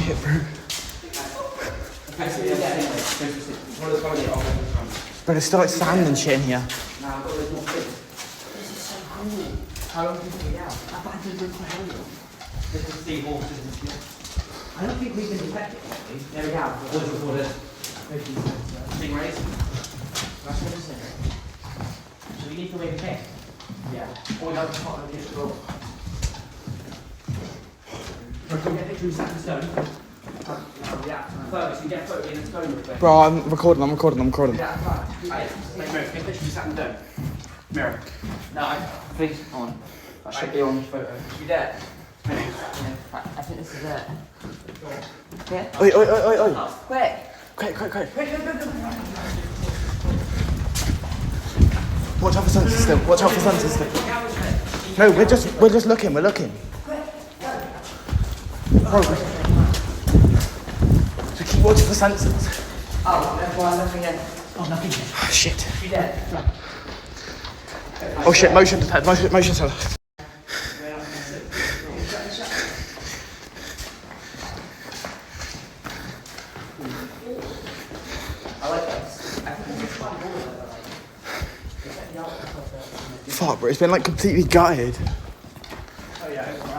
shit, bro. But there's still like sand and shit in here. How long do you think we have? I This is seahorses and shit. I don't think we've been infected, have we? There we have. What's recorded? Stingrays? That's what it said. So we need to wait a bit. Yeah. Or we have to put on a dish roll. Can we get a picture of Sack and Stone? Yeah. First, we get a photo in the stone real quick. Bro, I'm recording. Yeah, right. Hey, Mirror, get a picture of Sack and Stone. Mirror. No, please, on. That should be on the photo. You there? I think this is it. Yeah? Oi. Quick! Quick. Quick. Watch out for sensors still. No, we're just looking. Bro. So keep watching for sensors. Oh, that's why nothing in. Oh, nothing yet. Oh, shit. You dead? Oh shit, motion detect, motion sensor. I like this. I think it's fun. Fuck, bro, it's been like completely gutted. Oh, yeah.